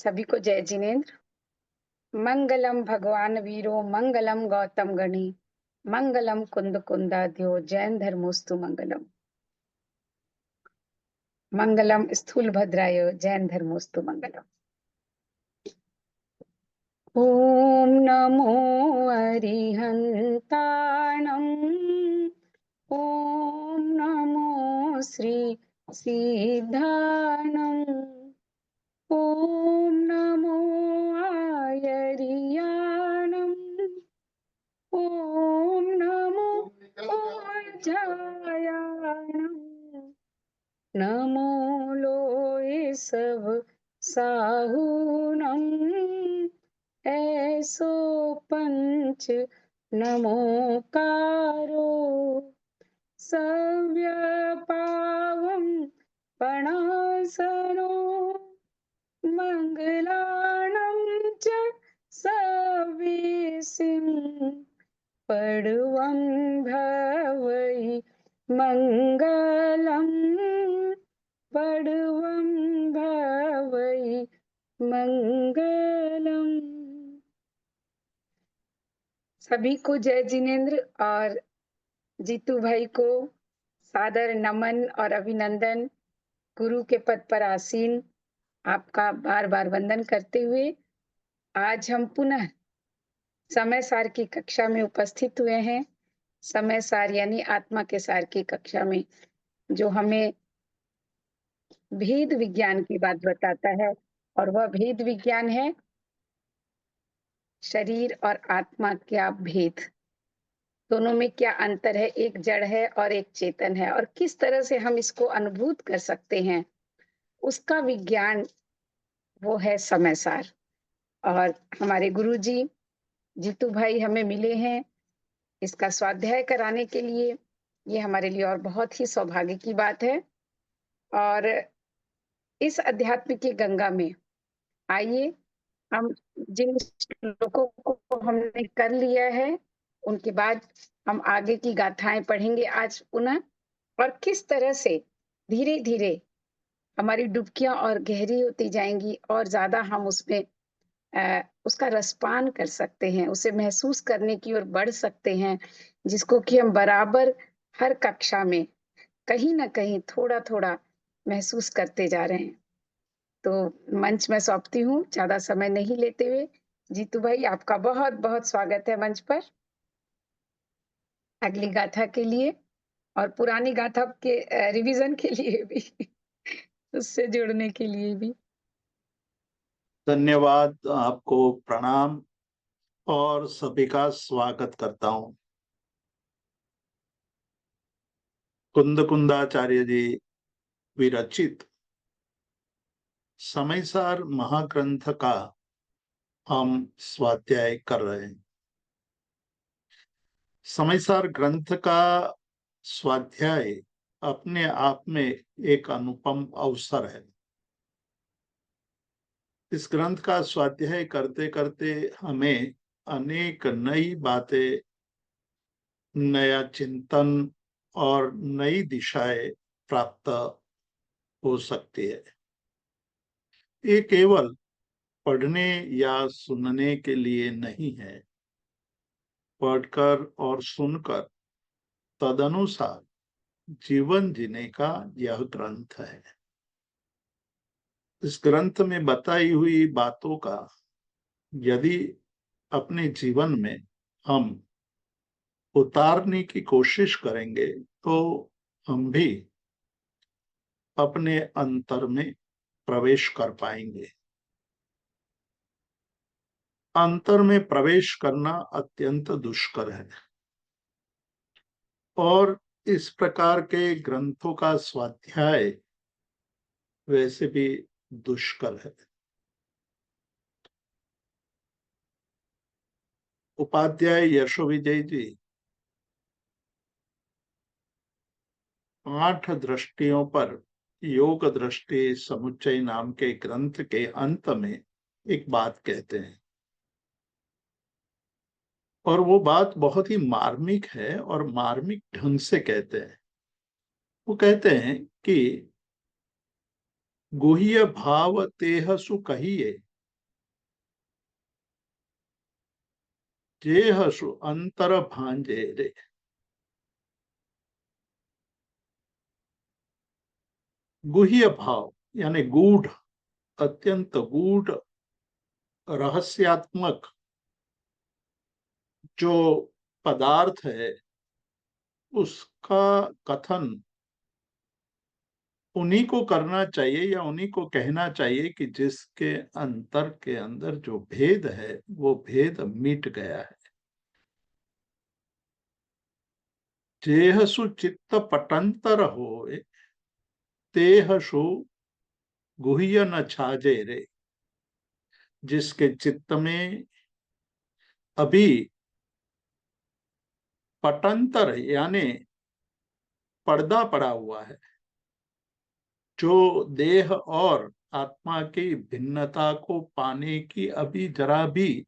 सभी को जय जिनेन्द्र। मंगलम भगवान वीरो मंगलम गौतम गणी मंगलम कुंद कुंदाध्यो जैन धर्मोस्तु मंगलम। मंगलम स्थूल भद्राय जैन धर्मोस्तु मंगलम। ओम नमो अरिहंताणम। ओम नमो श्री सिद्धाणम। ओम नमो आयरियाणम। ओम नमो ओजायाणम। नमो लोए सब साहुणम। ऐसो पंच नमोकारो सव्य पावम पणासनो मंगलाणं च सविसिं पडवं भवै मंगलम। पडवं भवै मंगलम। सभी को जय जिनेन्द्र और जीतू भाई को सादर नमन और अभिनंदन। गुरु के पद पर आसीन आपका बार बार वंदन करते हुए आज हम पुनः समय सार की कक्षा में उपस्थित हुए हैं। समय सार यानी आत्मा के सार की कक्षा में, जो हमें भेद विज्ञान की बात बताता है, और वह भेद विज्ञान है शरीर और आत्मा क्या भेद, दोनों में क्या अंतर है, एक जड़ है और एक चेतन है, और किस तरह से हम इसको अनुभूत कर सकते हैं, उसका विज्ञान वो है समय सार। और हमारे गुरुजी जीतू भाई हमें मिले हैं इसका स्वाध्याय कराने के लिए। ये हमारे लिए और बहुत ही सौभाग्य की बात है। और इस अध्यात्म की गंगा में आइए, हम जिन श्लोकों को हमने कर लिया है उनके बाद हम आगे की गाथाएं पढ़ेंगे आज पुनः, और किस तरह से धीरे धीरे हमारी डुबकियां और गहरी होती जाएंगी और ज्यादा हम उसमें उसका रसपान कर सकते हैं, उसे महसूस करने की ओर बढ़ सकते हैं, जिसको कि हम बराबर हर कक्षा में कहीं ना कहीं थोड़ा थोड़ा महसूस करते जा रहे हैं। तो मंच में सौंपती हूँ ज्यादा समय नहीं लेते हुए। जीतू भाई, आपका बहुत बहुत स्वागत है मंच पर, अगली गाथा के लिए और पुरानी गाथा के रिवीजन के लिए भी उससे जुड़ने के लिए भी। धन्यवाद, आपको प्रणाम और सभी का स्वागत करता हूं। कुंद कुंदाचार्य जी विरचित समयसार महाग्रंथ का हम स्वाध्याय कर रहे हैं। समयसार ग्रंथ का स्वाध्याय अपने आप में एक अनुपम अवसर है। इस ग्रंथ का स्वाध्याय करते करते हमें अनेक नई बातें, नया चिंतन और नई दिशाएं प्राप्त हो सकती है। ये केवल पढ़ने या सुनने के लिए नहीं है, पढ़कर और सुनकर तदनुसार जीवन जीने का यह ग्रंथ है। इस ग्रंथ में बताई हुई बातों का यदि अपने जीवन में हम उतारने की कोशिश करेंगे तो हम भी अपने अंतर में प्रवेश कर पाएंगे। अंतर में प्रवेश करना अत्यंत दुष्कर है, और इस प्रकार के ग्रंथों का स्वाध्याय वैसे भी दुष्कर है। उपाध्याय यशोविजय जी 8 दृष्टियों पर योग दृष्टि समुच्चय नाम के ग्रंथ के अंत में एक बात कहते हैं, और वो बात बहुत ही मार्मिक है और मार्मिक ढंग से कहते हैं। वो कहते हैं कि गुह्य भाव तेह सु कहिए जेहसु अंतर भांजे रे। गुह्य भाव यानी गूढ़, अत्यंत गूढ़, रहस्यात्मक जो पदार्थ है उसका कथन उन्हीं को करना चाहिए या उन्हीं को कहना चाहिए कि जिसके अंतर के अंदर जो भेद है वो भेद मिट गया है। जेहसु चित्त पटंतर होए, तेहसु गुह्य न छाजे रे। जिसके चित्त में अभी पटंतर यानी पर्दा पड़ा हुआ है, जो देह और आत्मा की भिन्नता को पाने की अभी जरा भी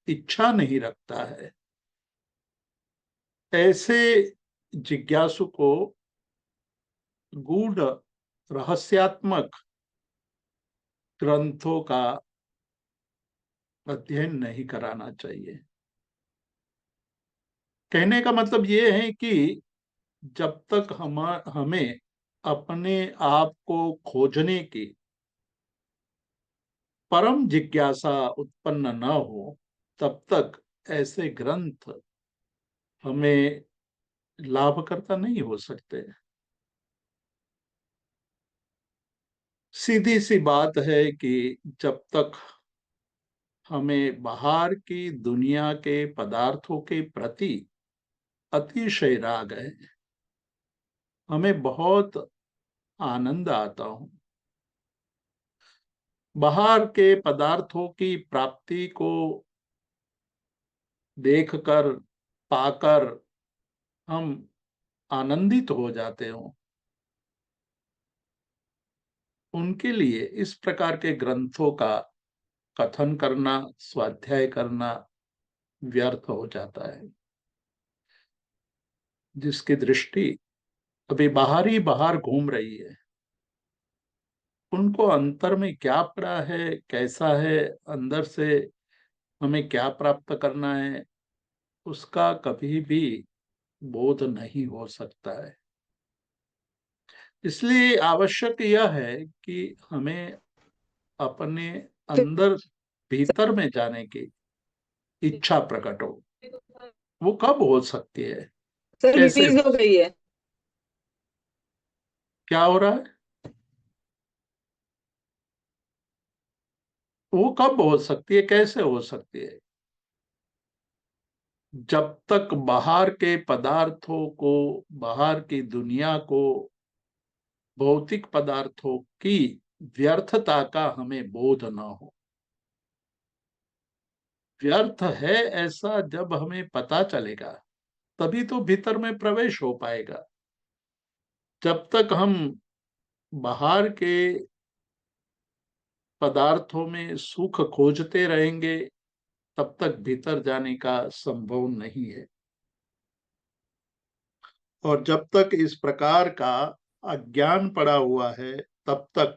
इच्छा नहीं रखता है, ऐसे जिज्ञासु को गूढ़ रहस्यात्मक ग्रंथों का अध्ययन नहीं कराना चाहिए। कहने का मतलब ये है कि जब तक हमें अपने आप को खोजने की परम जिज्ञासा उत्पन्न न हो, तब तक ऐसे ग्रंथ हमें लाभकर्ता नहीं हो सकते। सीधी सी बात है कि जब तक हमें बाहर की दुनिया के पदार्थों के प्रति अतिशय राग है, हमें बहुत आनंद आता हो, बाहर के पदार्थों की प्राप्ति को देखकर पाकर हम आनंदित हो जाते हो, उनके लिए इस प्रकार के ग्रंथों का कथन करना, स्वाध्याय करना व्यर्थ हो जाता है। जिसकी दृष्टि अभी बाहर ही बाहर घूम रही है, उनको अंतर में क्या पड़ा है, कैसा है, अंदर से हमें क्या प्राप्त करना है, उसका कभी भी बोध नहीं हो सकता है। इसलिए आवश्यक यह है कि हमें अपने अंदर भीतर में जाने की इच्छा प्रकट हो। वो कब हो सकती है, सर कैसे रिलीज हो गई है। क्या हो रहा है, वो कब हो सकती है, कैसे हो सकती है? जब तक बाहर के पदार्थों को, बाहर की दुनिया को, भौतिक पदार्थों की व्यर्थता का हमें बोध न हो। व्यर्थ है ऐसा जब हमें पता चलेगा, तभी तो भीतर में प्रवेश हो पाएगा। जब तक हम बाहर के पदार्थों में सुख खोजते रहेंगे, तब तक भीतर जाने का संभव नहीं है। और जब तक इस प्रकार का अज्ञान पड़ा हुआ है, तब तक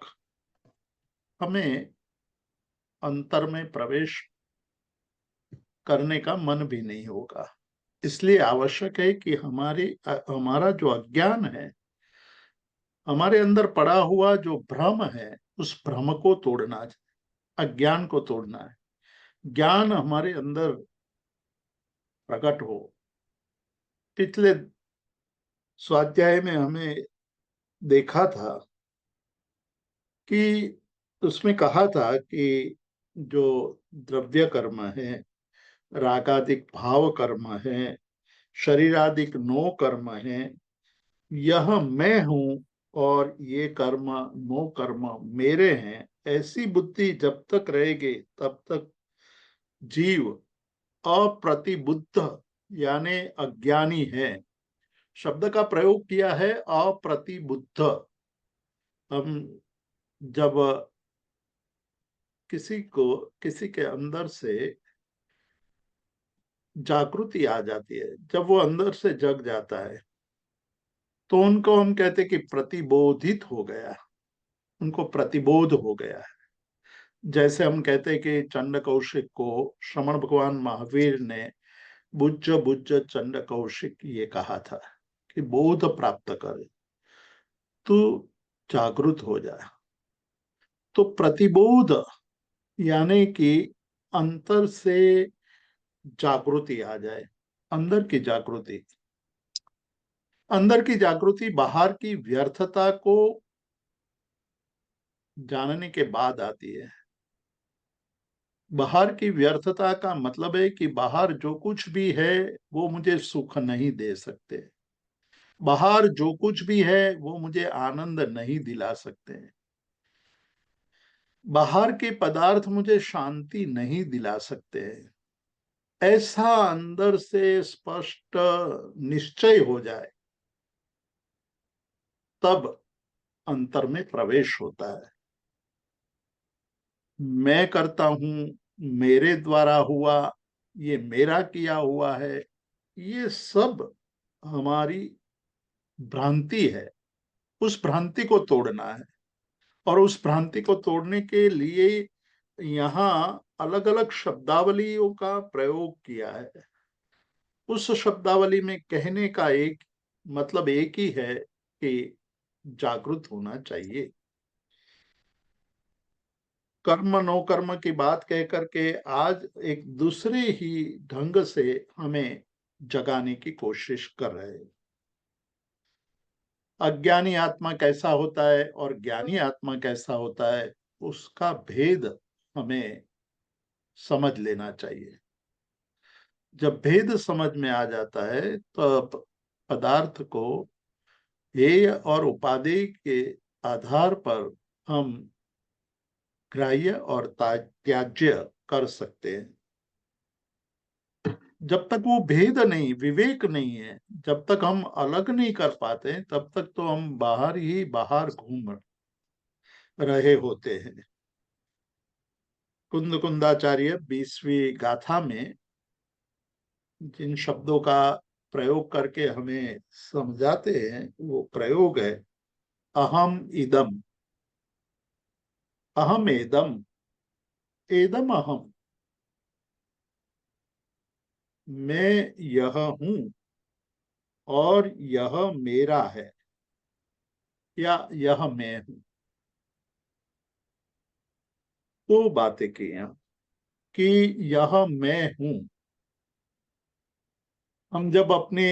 हमें अंतर में प्रवेश करने का मन भी नहीं होगा। इसलिए आवश्यक है कि हमारा जो अज्ञान है, हमारे अंदर पड़ा हुआ जो भ्रम है, उस भ्रम को तोड़ना है, अज्ञान को तोड़ना है, ज्ञान हमारे अंदर प्रकट हो। पिछले स्वाध्याय में हमें देखा था कि उसमें कहा था कि जो द्रव्य कर्म है, रागादिक भाव कर्म है, शरीरादिक नो कर्म है, यह मैं हूं और ये कर्म नो कर्म मेरे हैं, ऐसी बुद्धि जब तक रहेगी तब तक जीव अप्रतिबुद्ध यानी अज्ञानी है। शब्द का प्रयोग किया है अप्रतिबुद्ध। हम जब किसी के अंदर से जागृति आ जाती है, जब वो अंदर से जग जाता है, तो उनको हम कहते कि प्रतिबोधित हो गया, उनको प्रतिबोध हो गया है। जैसे हम कहते हैं कि चंड कौशिक को श्रमण भगवान महावीर ने बुज्ज बुज्ज चंड कौशिक ये कहा था कि बोध प्राप्त करे तो जागृत हो जाए। तो प्रतिबोध यानी कि अंतर से जागृति आ जाए, अंदर की जागृति। अंदर की जागृति बाहर की व्यर्थता को जानने के बाद आती है। बाहर की व्यर्थता का मतलब है कि बाहर जो कुछ भी है वो मुझे सुख नहीं दे सकते, बाहर जो कुछ भी है वो मुझे आनंद नहीं दिला सकते, बाहर के पदार्थ मुझे शांति नहीं दिला सकते हैं। ऐसा अंदर से स्पष्ट निश्चय हो जाए तब अंतर में प्रवेश होता है। मैं करता हूं, मेरे द्वारा हुआ, ये मेरा किया हुआ है, ये सब हमारी भ्रांति है। उस भ्रांति को तोड़ना है, और उस भ्रांति को तोड़ने के लिए यहाँ अलग अलग शब्दावलियों का प्रयोग किया है। उस शब्दावली में कहने का एक मतलब एक ही है कि जागृत होना चाहिए। कर्म नो कर्म की बात कह करके आज एक दूसरे ही ढंग से हमें जगाने की कोशिश कर रहे हैं। अज्ञानी आत्मा कैसा होता है और ज्ञानी आत्मा कैसा होता है, उसका भेद हमें समझ लेना चाहिए। जब भेद समझ में आ जाता है तो पदार्थ को हेय और उपादेय के आधार पर हम ग्राह्य और त्याज्य कर सकते हैं। जब तक वो भेद नहीं, विवेक नहीं है, जब तक हम अलग नहीं कर पाते, तब तक तो हम बाहर ही बाहर घूम रहे होते हैं। कुंद कुंदाचार्य 20वीं गाथा में जिन शब्दों का प्रयोग करके हमें समझाते हैं, वो प्रयोग है अहम इदम, अहम एदम, एदम अहम। मैं यह हूं और यह मेरा है, या यह मैं हूं। दो बातें की हैं कि यह मैं हूं। हम जब अपने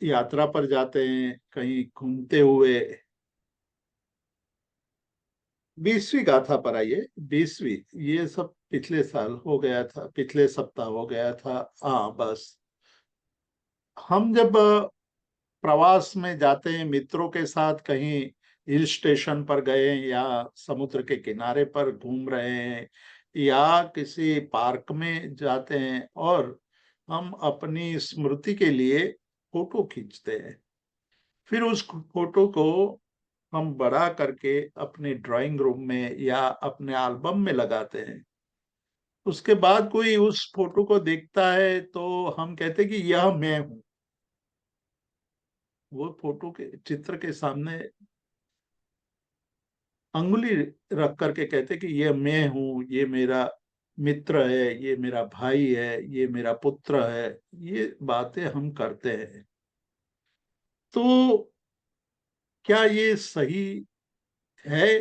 यात्रा पर जाते हैं, कहीं घूमते हुए, 20वीं गाथा पर आइए। 20वीं, ये सब पिछले साल हो गया था, पिछले सप्ताह हो गया था। हाँ बस, हम जब प्रवास में जाते हैं मित्रों के साथ, कहीं हिल स्टेशन पर गए या समुद्र के किनारे पर घूम रहे हैं या किसी पार्क में जाते हैं, और हम अपनी स्मृति के लिए फोटो खींचते हैं। फिर उस फोटो को हम बड़ा करके अपने ड्राइंग रूम में या अपने एल्बम में लगाते हैं। उसके बाद कोई उस फोटो को देखता है तो हम कहते हैं कि यह मैं हूं। वो फोटो के चित्र के सामने अंगुली रख करके कहते कि ये मैं हूं, ये मेरा मित्र है, ये मेरा भाई है, ये मेरा पुत्र है। ये बातें हम करते हैं। तो क्या ये सही है?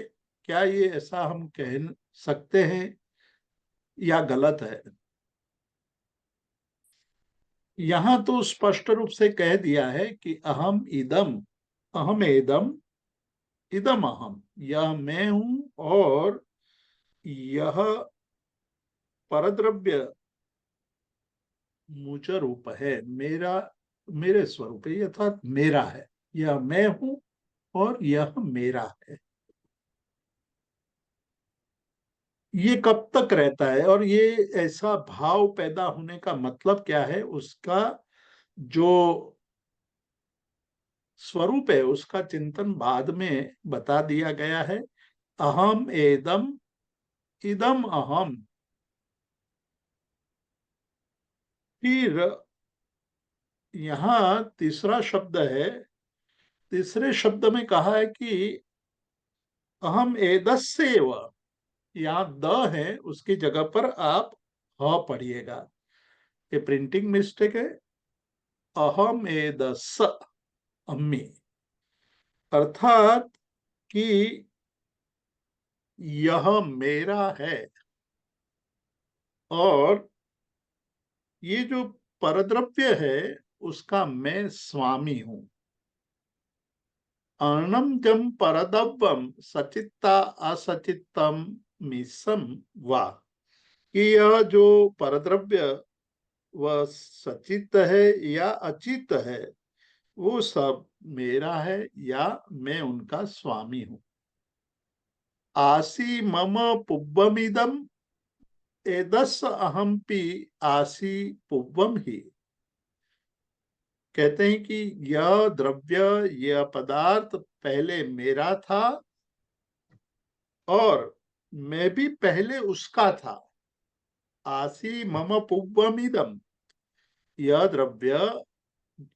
क्या ये ऐसा हम कह सकते हैं या गलत है? यहां तो स्पष्ट रूप से कह दिया है कि अहम इदम, अहम एदम, इदम अहम। यह मैं हूं और यह परद्रव्य मुझ रूप है, मेरा, मेरे स्वरूप है, अर्थात मेरा है। यह मैं हूं और यह मेरा है। ये कब तक रहता है और ये ऐसा भाव पैदा होने का मतलब क्या है, उसका जो स्वरूप है उसका चिंतन बाद में बता दिया गया है। अहम एदम, इदम अहम। फिर यहाँ तीसरा शब्द है। तीसरे शब्द में कहा है कि अहम एदस्येव। यहाँ द है, उसकी जगह पर आप पढ़िएगा, ये प्रिंटिंग मिस्टेक है। अहम एदस अम्मी, अर्थात कि यह मेरा है, और ये जो परद्रव्य है उसका मैं स्वामी हूं। अर्णम जम परदव्यम सचित्ता असचित्तम मिसम वा, कि यह जो परद्रव्य वह सचित है या अचित है, वो सब मेरा है या मैं उनका स्वामी हूं। आसी मम पुब्बमिदम एदस अहमपि आसी पुब्बम ही। कहते हैं कि यह द्रव्य, यह पदार्थ पहले मेरा था और मैं भी पहले उसका था। आसी मम पुब्बमिदम, यह द्रव्य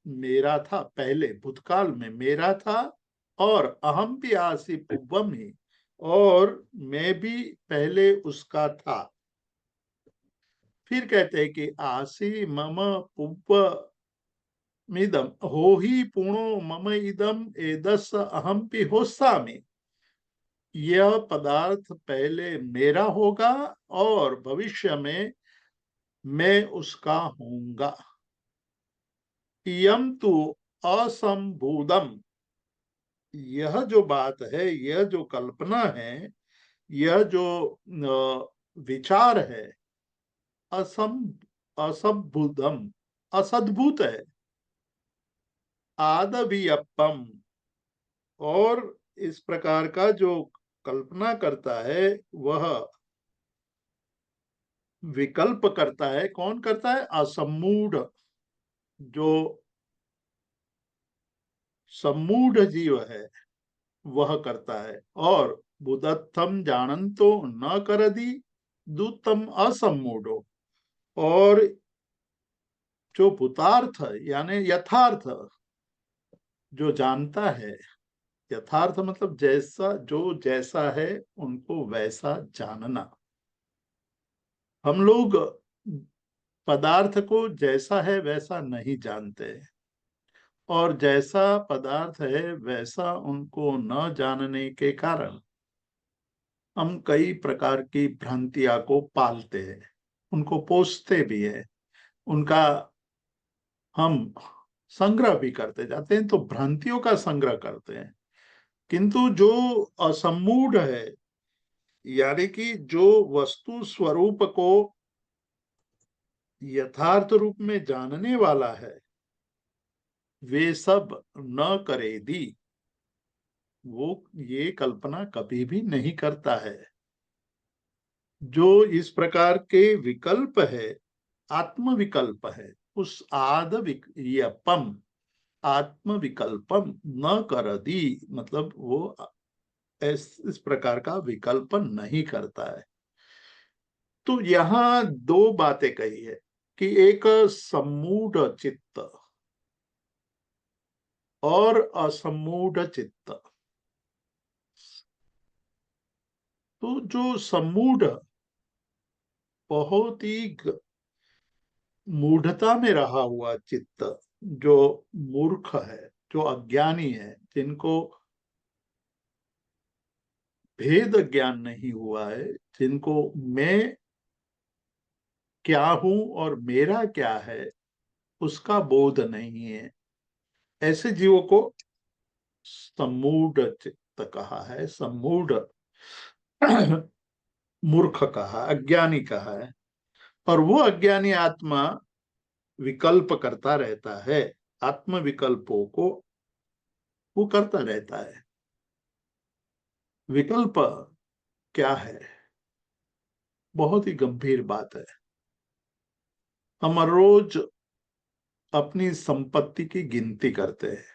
मेरा था, पहले भूतकाल में मेरा था, और अहम भी आसी पुब्बम ही, और मैं भी पहले उसका था। फिर कहते हैं कि आसी मम पुब्ब मिदम हो ही पुणो मम इदम एदस अहम भी होस्सामि। यह पदार्थ पहले मेरा होगा और भविष्य में मैं उसका होऊंगा। इयम तु असंभूतम, यह जो बात है, यह जो कल्पना है, यह जो विचार है, असम असंभूतम, असद्भुत है। आदवियप्पम, और इस प्रकार का जो कल्पना करता है वह विकल्प करता है। कौन करता है? असमूढ़, जो सम्मूढ़ जीव है वह करता है। और बुद्धत्थम जानंतो न करदी दूतम असम्मूढ़ो, और जो भूतार्थ यानी यथार्थ जो जानता है, यथार्थ मतलब जैसा, जो जैसा है उनको वैसा जानना। हम लोग पदार्थ को जैसा है वैसा नहीं जानते, और जैसा पदार्थ है वैसा उनको न जानने के कारण हम कई प्रकार की भ्रांतियां को पालते हैं, उनको पोसते भी है, उनका हम संग्रह भी करते जाते हैं, तो भ्रांतियों का संग्रह करते हैं। किंतु जो असमूढ़ है, यानी कि जो वस्तु स्वरूप को यथार्थ रूप में जानने वाला है, वे सब न करे दी, वो ये कल्पना कभी भी नहीं करता है। जो इस प्रकार के विकल्प है, आत्म विकल्प है, उस यपम आत्म विकल्पम न कर दी, मतलब वो इस प्रकार का विकल्प नहीं करता है। तो यहाँ दो बातें कही है कि एक सम्मूढ़ चित्त और असम्मूढ़ चित्त। तो जो सम्मूढ़, बहुत ही मूढ़ता में रहा हुआ चित्त, जो मूर्ख है, जो अज्ञानी है, जिनको भेद ज्ञान नहीं हुआ है, जिनको मैं क्या हूं और मेरा क्या है उसका बोध नहीं है, ऐसे जीवों को सम्मूढ़ चित्त कहा है, सम्मूढ़ मूर्ख कहा, अज्ञानी कहा है। और वो अज्ञानी आत्मा विकल्प करता रहता है, आत्म विकल्पों को वो करता रहता है। विकल्प क्या है? बहुत ही गंभीर बात है। हम रोज अपनी संपत्ति की गिनती करते हैं।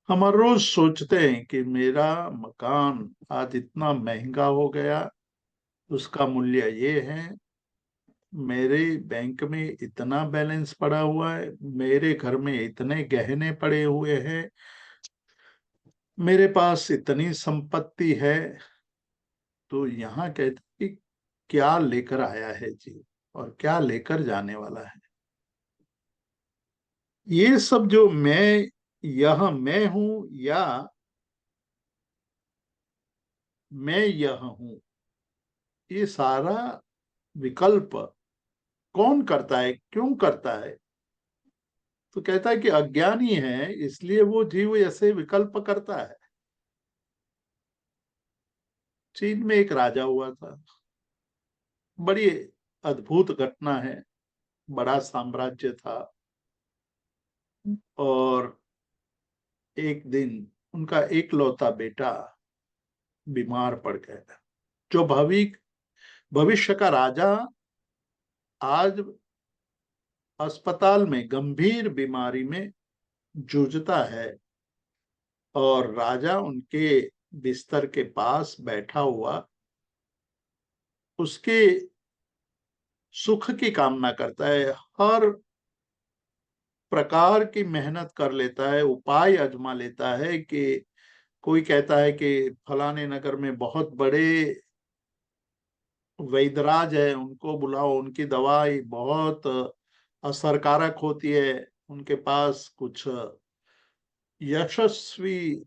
हम रोज सोचते हैं कि मेरा मकान आज इतना महंगा हो गया, उसका मूल्य ये है, मेरे बैंक में इतना बैलेंस पड़ा हुआ है, मेरे घर में इतने गहने पड़े हुए हैं, मेरे पास इतनी संपत्ति है। तो यहाँ कहते हैं कि क्या लेकर आया है जी और क्या लेकर जाने वाला है। ये सब जो यह मैं हूं या मैं यह हूं, ये सारा विकल्प कौन करता है, क्यों करता है? तो कहता है कि अज्ञानी है, इसलिए वो जीव ऐसे विकल्प करता है। चीन में एक राजा हुआ था, बड़ी अद्भुत घटना है। बड़ा साम्राज्य था और एक दिन उनका एकलौता बेटा बीमार पड़ गया। जो भविष्य का राजा आज अस्पताल में गंभीर बीमारी में जूझता है और राजा उनके बिस्तर के पास बैठा हुआ उसके सुख की कामना करता है। हर प्रकार की मेहनत कर लेता है, उपाय आजमा लेता है कि कोई कहता है कि फलाने नगर में बहुत बड़े वैदराज है, उनको बुलाओ, उनकी दवाई बहुत असरकारक होती है, उनके पास कुछ यशस्वी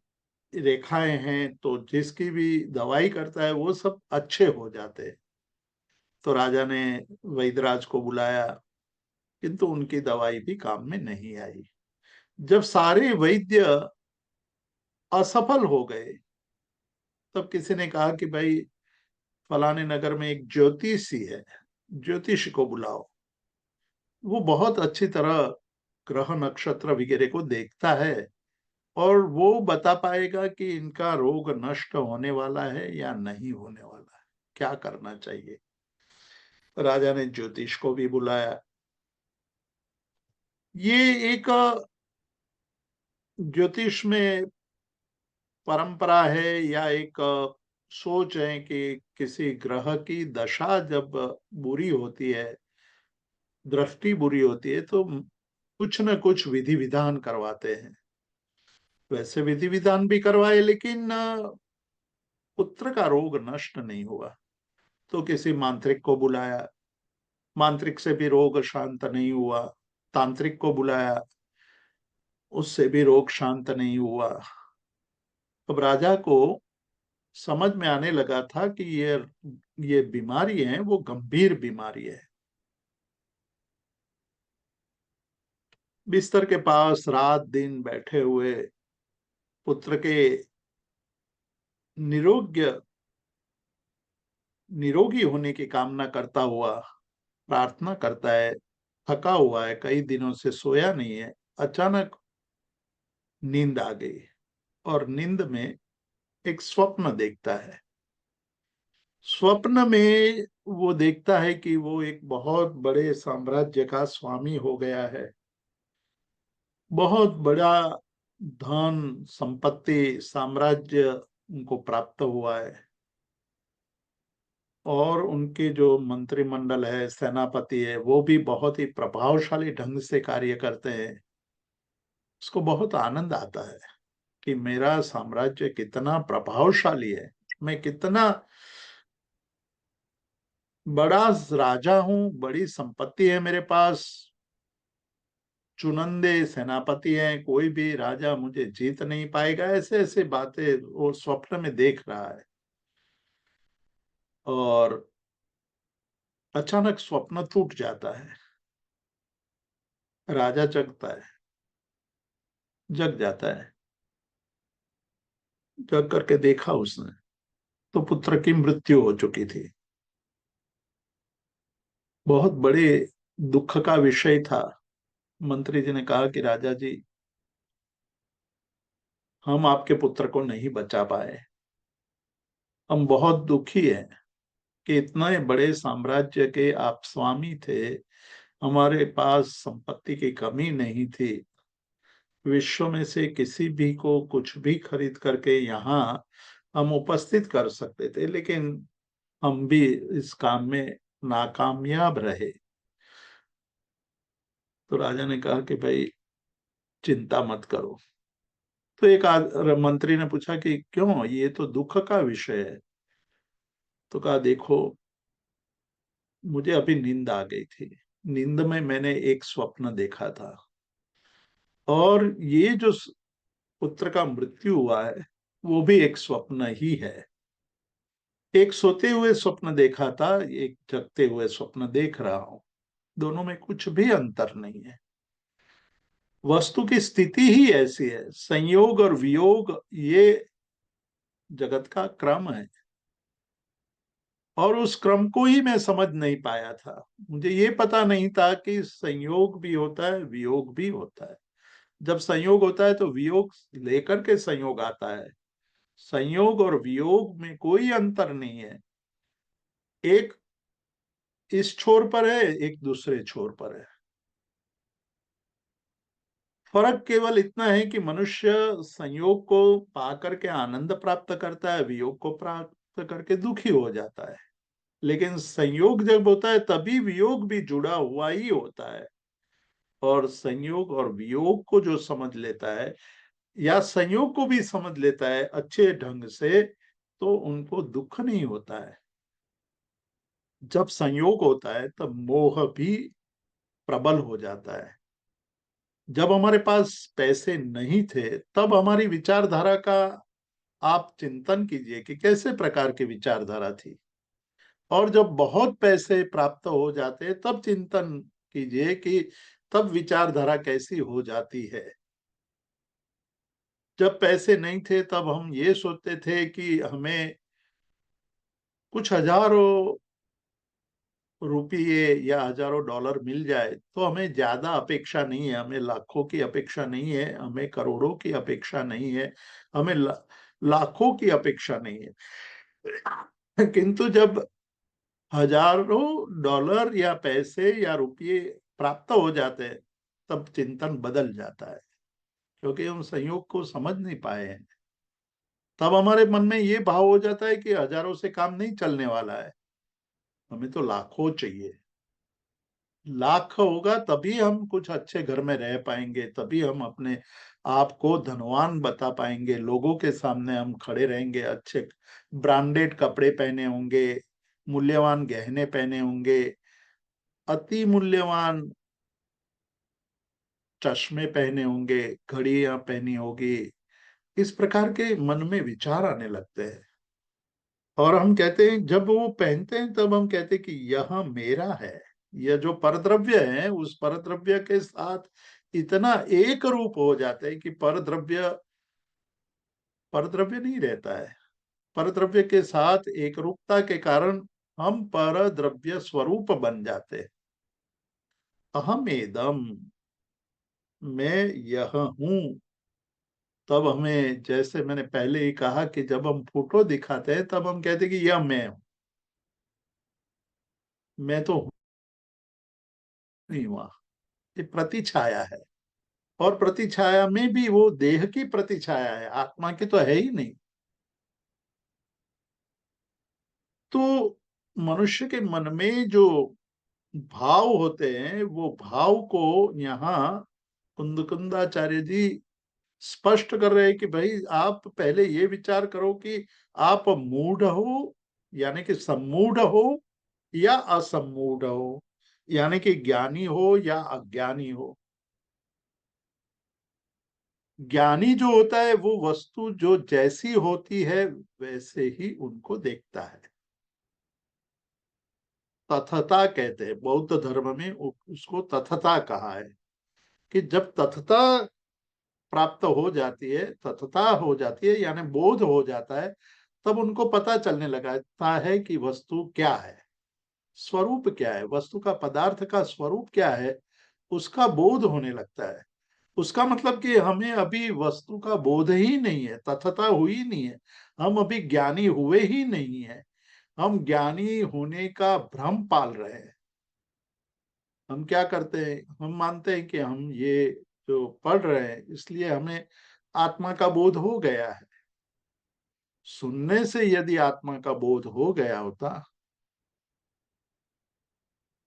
रेखाएं हैं, तो जिसकी भी दवाई करता है वो सब अच्छे हो जाते हैं। तो राजा ने वैदराज को बुलाया, किंतु उनकी दवाई भी काम में नहीं आई। जब सारे वैद्य असफल हो गए, तब किसी ने कहा कि भाई फलाने नगर में एक ज्योतिषी है, ज्योतिषी को बुलाओ। वो बहुत अच्छी तरह ग्रह नक्षत्र वगैरह को देखता है और वो बता पाएगा कि इनका रोग नष्ट होने वाला है या नहीं होने वाला है, क्या करना चाहिए। राजा ने ज्योतिष को भी बुलाया। ये एक ज्योतिष में परंपरा है या एक सोच है कि किसी ग्रह की दशा जब बुरी होती है, दृष्टि बुरी होती है, तो कुछ न कुछ विधि विधान करवाते हैं। वैसे विधि विधान भी करवाए, लेकिन पुत्र का रोग नष्ट नहीं हुआ। तो किसी मांत्रिक को बुलाया, मांत्रिक से भी रोग शांत नहीं हुआ। तांत्रिक को बुलाया, उससे भी रोग शांत नहीं हुआ। अब राजा को समझ में आने लगा था कि ये बीमारी है, वो गंभीर बीमारी है। बिस्तर के पास रात दिन बैठे हुए पुत्र के निरोग्य निरोगी होने की कामना करता हुआ प्रार्थना करता है। थका हुआ है, कई दिनों से सोया नहीं है। अचानक नींद आ गई और नींद में एक स्वप्न देखता है। स्वप्न में वो देखता है कि वो एक बहुत बड़े साम्राज्य का स्वामी हो गया है। बहुत बड़ा धन संपत्ति साम्राज्य उनको प्राप्त हुआ है और उनके जो मंत्रिमंडल है, सेनापति है, वो भी बहुत ही प्रभावशाली ढंग से कार्य करते हैं। उसको बहुत आनंद आता है कि मेरा साम्राज्य कितना प्रभावशाली है, मैं कितना बड़ा राजा हूं, बड़ी संपत्ति है मेरे पास, चुनिंदे सेनापति हैं, कोई भी राजा मुझे जीत नहीं पाएगा। ऐसे ऐसे बातें वो स्वप्न में देख रहा है और अचानक स्वप्न टूट जाता है। राजा जग जाता है। जग करके देखा उसने, तो पुत्र की मृत्यु हो चुकी थी। बहुत बड़े दुख का विषय था। मंत्री जी ने कहा कि राजा जी, हम आपके पुत्र को नहीं बचा पाए, हम बहुत दुखी हैं कि इतने बड़े साम्राज्य के आप स्वामी थे, हमारे पास संपत्ति की कमी नहीं थी, विश्व में से किसी भी को कुछ भी खरीद करके यहाँ हम उपस्थित कर सकते थे, लेकिन हम भी इस काम में नाकामयाब रहे। तो राजा ने कहा कि भाई चिंता मत करो। तो एक मंत्री ने पूछा कि क्यों, ये तो दुख का विषय है। तो कहा देखो, मुझे अभी नींद आ गई थी। नींद में मैंने एक स्वप्न देखा था, और ये जो पुत्र का मृत्यु हुआ है वो भी एक स्वप्न ही है। एक सोते हुए स्वप्न देखा था, एक जगते हुए स्वप्न देख रहा हूं। दोनों में कुछ भी अंतर नहीं है। वस्तु की स्थिति ही ऐसी है। संयोग और वियोग ये जगत का क्रम है, और उस क्रम को ही मैं समझ नहीं पाया था। मुझे ये पता नहीं था कि संयोग भी होता है, वियोग भी होता है। जब संयोग होता है तो वियोग लेकर के संयोग आता है। संयोग और वियोग में कोई अंतर नहीं है। एक इस छोर पर है, एक दूसरे छोर पर है। फर्क केवल इतना है कि मनुष्य संयोग को पा करके आनंद प्राप्त करता है, वियोग को प्राप्त करके दुखी हो जाता है। लेकिन संयोग जब होता है तभी वियोग भी जुड़ा हुआ ही होता है। और संयोग और वियोग को जो समझ लेता है, या संयोग को भी समझ लेता है अच्छे ढंग से, तो उनको दुख नहीं होता है। जब संयोग होता है तब मोह भी प्रबल हो जाता है। जब हमारे पास पैसे नहीं थे तब हमारी विचारधारा का आप चिंतन कीजिए कि कैसे प्रकार की विचारधारा थी। और जब बहुत पैसे प्राप्त हो जाते तब चिंतन कीजिए कि तब विचारधारा कैसी हो जाती है। जब पैसे नहीं थे तब हम ये सोचते थे कि हमें कुछ हजारों रुपये या हजारों डॉलर मिल जाए तो हमें ज्यादा अपेक्षा नहीं है, हमें लाखों की अपेक्षा नहीं है, हमें करोड़ों की अपेक्षा नहीं है, हमें लाखों की अपेक्षा नहीं है। किंतु जब हजारों डॉलर या पैसे या रुपये प्राप्त हो जाते हैं तब चिंतन बदल जाता है, क्योंकि हम संयोग को समझ नहीं पाए हैं। तब हमारे मन में ये भाव हो जाता है कि हजारों से काम नहीं चलने वाला है, हमें तो लाखों चाहिए। लाख होगा तभी हम कुछ अच्छे घर में रह पाएंगे, तभी हम अपने आप को धनवान बता पाएंगे, लोगों के सामने हम खड़े रहेंगे, अच्छे ब्रांडेड कपड़े पहने होंगे, मूल्यवान गहने पहने होंगे, अति मूल्यवान चश्मे पहने होंगे, घड़ियां पहनी होगी। इस प्रकार के मन में विचार आने लगते हैं, और हम कहते हैं, जब वो पहनते हैं तब हम कहते हैं कि यह मेरा है। यह जो परद्रव्य है उस परद्रव्य के साथ इतना एक रूप हो जाते हैं कि परद्रव्य परद्रव्य नहीं रहता है। परद्रव्य के साथ एक रूपता के कारण हम परद्रव्य स्वरूप बन जाते हैं। अहम एदम, मैं यह हूं। तब हमें, जैसे मैंने पहले ही कहा, कि जब हम फोटो दिखाते हैं तब हम कहते हैं कि यह मैं हूं, मैं तो नहीं हुआ। ये प्रतिछाया है, और प्रतिछाया में भी वो देह की प्रतिछाया है, आत्मा की तो है ही नहीं। तो मनुष्य के मन में जो भाव होते हैं वो भाव को यहाँ कुंदकुंदाचार्य जी स्पष्ट कर रहे हैं कि भाई आप पहले ये विचार करो कि आप मूढ़ हो, यानी कि सम्मूढ़ हो, या असम्मूढ़ हो, यानी कि ज्ञानी हो या अज्ञानी हो। ज्ञानी जो होता है वो वस्तु जो जैसी होती है वैसे ही उनको देखता है। तथता कहते हैं, बौद्ध धर्म में उसको तथता कहा है, कि जब तथता प्राप्त हो जाती है, तथता हो जाती है यानी बोध हो जाता है, तब उनको पता चलने लगता है कि वस्तु क्या है, स्वरूप क्या है, वस्तु का, पदार्थ का स्वरूप क्या है, उसका बोध होने लगता है। उसका मतलब कि हमें अभी वस्तु का बोध ही नहीं है, तथता हुई नहीं है, हम अभी ज्ञानी हुए ही नहीं है। हम ज्ञानी होने का भ्रम पाल रहे हैं। हम क्या करते हैं, हम मानते हैं कि हम ये जो पढ़ रहे हैं इसलिए हमें आत्मा का बोध हो गया है। सुनने से यदि आत्मा का बोध हो गया होता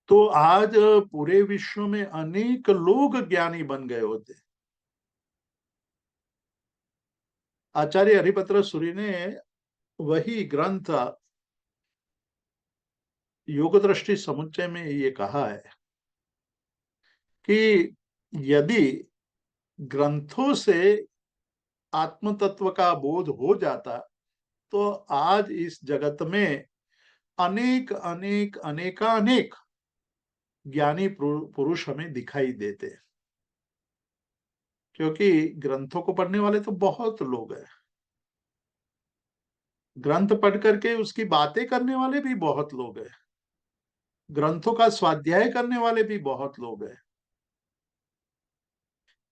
तो आज पूरे विश्व में अनेक लोग ज्ञानी बन गए होते। आचार्य हरिपत्र सूरी ने वही ग्रंथ योग दृष्टि समुच्चय में ये कहा है कि यदि ग्रंथों से आत्म तत्व का बोध हो जाता तो आज इस जगत में अनेक अनेक अनेकानेक ज्ञानी पुरुष हमें दिखाई देते हैं, क्योंकि ग्रंथों को पढ़ने वाले तो बहुत लोग हैं, ग्रंथ पढ़ करके उसकी बातें करने वाले भी बहुत लोग हैं, ग्रंथों का स्वाध्याय करने वाले भी बहुत लोग हैं,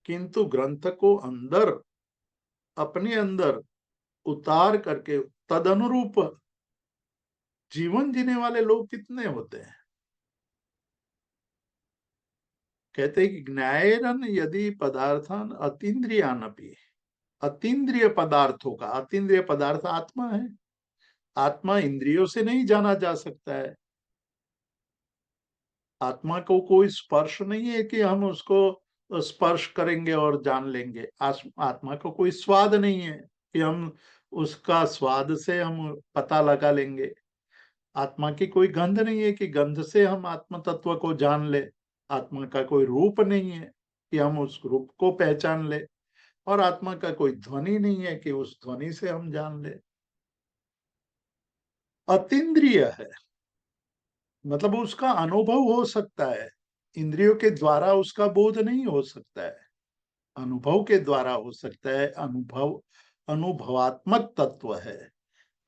किंतु ग्रंथ को अपने अंदर उतार करके तदनुरूप जीवन जीने वाले लोग कितने होते हैं। कहते हैं कि ज्ञायरन यदि पदार्थान अतीन्द्रियानपि, अतीन्द्रिय पदार्थों का, अतीन्द्रिय पदार्थ आत्मा है, आत्मा इंद्रियों से नहीं जाना जा सकता है, आत्मा को कोई स्पर्श नहीं है कि हम उसको स्पर्श करेंगे और जान लेंगे, आत्मा को कोई स्वाद नहीं है कि हम उसका स्वाद से हम पता लगा लेंगे, आत्मा की कोई गंध नहीं है कि गंध से हम आत्म तत्व को जान ले, आत्मा का कोई रूप नहीं है कि हम उस रूप को पहचान ले, और आत्मा का कोई ध्वनि नहीं है कि उस ध्वनि से हम जान ले। अतीन्द्रिय है, मतलब उसका अनुभव हो सकता है, इंद्रियों के द्वारा उसका बोध नहीं हो सकता है, अनुभव के द्वारा हो सकता है, अनुभवात्मक तत्व है।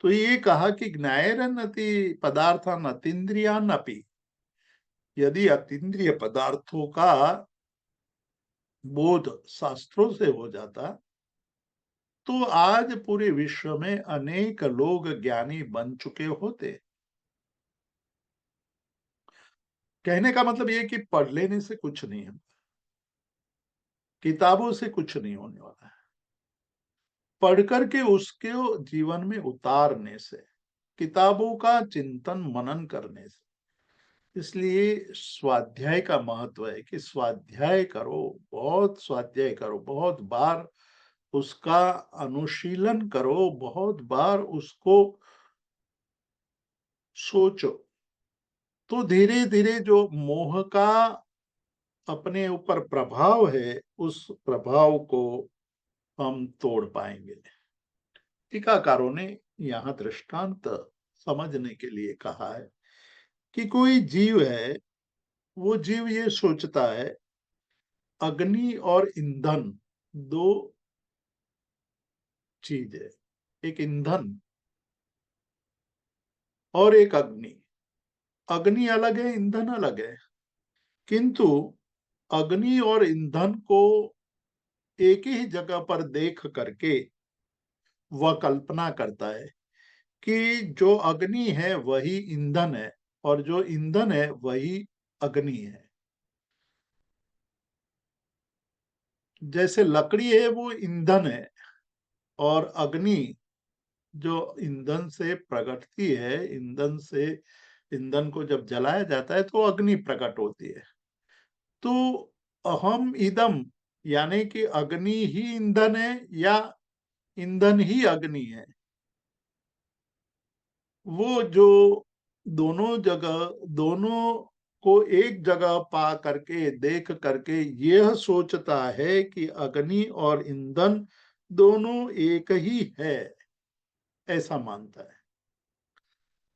तो ये कहा कि ज्ञायरन अति पदार्थान अतीन्द्रियान अपि, यदि अतीन्द्रिय पदार्थों का बोध शास्त्रों से हो जाता तो आज पूरे विश्व में अनेक लोग ज्ञानी बन चुके होते। कहने का मतलब ये कि पढ़ लेने से कुछ नहीं है, किताबों से कुछ नहीं होने वाला है, पढ़ करके उसके जीवन में उतारने से, किताबों का चिंतन मनन करने से। इसलिए स्वाध्याय का महत्व है कि स्वाध्याय करो, बहुत स्वाध्याय करो, बहुत बार उसका अनुशीलन करो, बहुत बार उसको सोचो, तो धीरे धीरे जो मोह का अपने ऊपर प्रभाव है उस प्रभाव को हम तोड़ पाएंगे। टीकाकारों ने यहाँ दृष्टांत समझने के लिए कहा है कि कोई जीव है, वो जीव ये सोचता है अग्नि और ईंधन दो चीज है, एक ईंधन और एक अग्नि, अग्नि अलग है, ईंधन अलग है, किंतु अग्नि और ईंधन को एक ही जगह पर देख करके वह कल्पना करता है कि जो अग्नि है वही ईंधन है और जो ईंधन है वही अग्नि है। जैसे लकड़ी है वो ईंधन है और अग्नि जो ईंधन से प्रकटती है, ईंधन को जब जलाया जाता है तो अग्नि प्रकट होती है। तो अहम इदम, यानी कि अग्नि ही ईंधन है या ईंधन ही अग्नि है, वो जो दोनों को एक जगह पा करके देख करके यह सोचता है कि अग्नि और ईंधन दोनों एक ही है, ऐसा मानता है।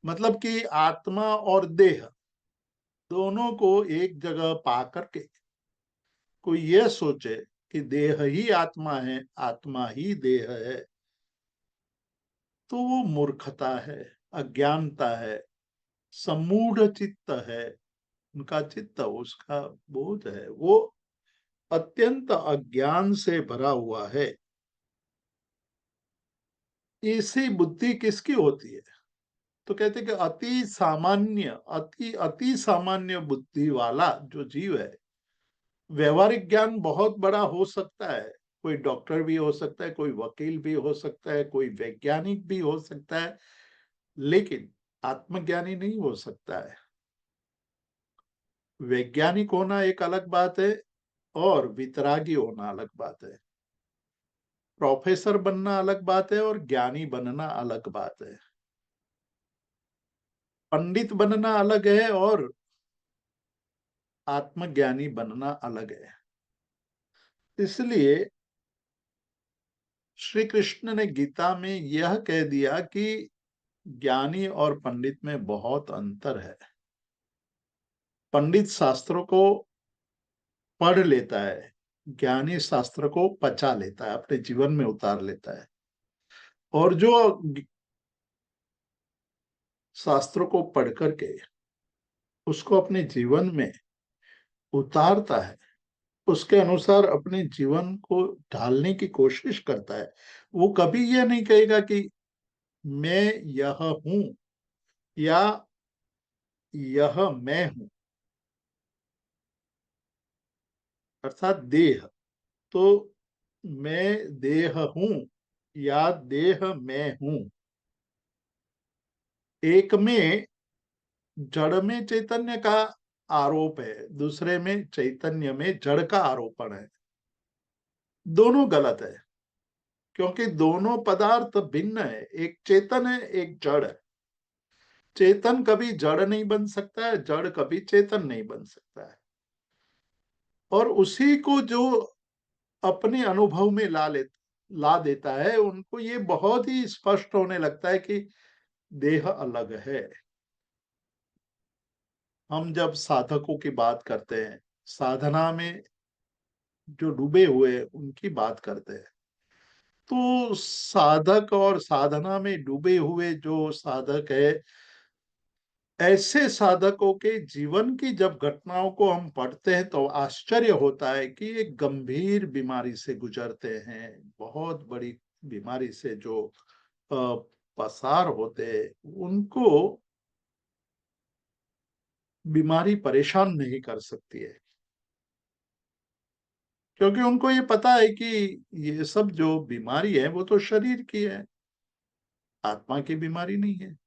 मतलब कि आत्मा और देह दोनों को एक जगह पा करके कोई यह सोचे कि देह ही आत्मा है, आत्मा ही देह है, तो वो मूर्खता है, अज्ञानता है, सम्मूढ़ चित्त है, उनका चित्त, उसका बोध है वो अत्यंत अज्ञान से भरा हुआ है। ऐसी बुद्धि किसकी होती है? तो कहते कि अति सामान्य बुद्धि वाला जो जीव है, व्यवहारिक ज्ञान बहुत बड़ा हो सकता है, कोई डॉक्टर भी हो सकता है, कोई वकील भी हो सकता है, कोई वैज्ञानिक भी हो सकता है, लेकिन आत्मज्ञानी नहीं हो सकता है। वैज्ञानिक होना एक अलग बात है और वितरागी होना अलग बात है, प्रोफेसर बनना अलग बात है और ज्ञानी बनना अलग बात है। पंडित बनना अलग है और आत्मज्ञानी बनना अलग है। इसलिए श्री कृष्ण ने गीता में यह कह दिया कि ज्ञानी और पंडित में बहुत अंतर है। पंडित शास्त्रों को पढ़ लेता है, ज्ञानी शास्त्र को पचा लेता है, अपने जीवन में उतार लेता है। और जो शास्त्रों को पढ़ करके उसको अपने जीवन में उतारता है, उसके अनुसार अपने जीवन को ढालने की कोशिश करता है, वो कभी यह नहीं कहेगा कि मैं यह हूं या यह मैं हूं, अर्थात देह। तो मैं देह हूं या देह मैं हूं, एक में जड़ में चैतन्य का आरोप है, दूसरे में चैतन्य में जड़ का आरोपण है। दोनों गलत है, क्योंकि दोनों पदार्थ भिन्न है, एक चेतन है, एक जड़ है। चेतन कभी जड़ नहीं बन सकता है, जड़ कभी चेतन नहीं बन सकता है। और उसी को जो अपने अनुभव में ला देता है, उनको ये बहुत ही स्पष्ट होने लगता है कि देह अलग है। हम जब साधकों की बात करते हैं, साधना में जो डूबे हुए उनकी बात करते हैं, तो साधक और साधना में डूबे हुए जो साधक है, ऐसे साधकों के जीवन की जब घटनाओं को हम पढ़ते हैं तो आश्चर्य होता है कि एक गंभीर बीमारी से गुजरते हैं, बहुत बड़ी बीमारी से जो पसार होते हैं, उनको बीमारी परेशान नहीं कर सकती है, क्योंकि उनको ये पता है कि ये सब जो बीमारी है वो तो शरीर की है, आत्मा की बीमारी नहीं है।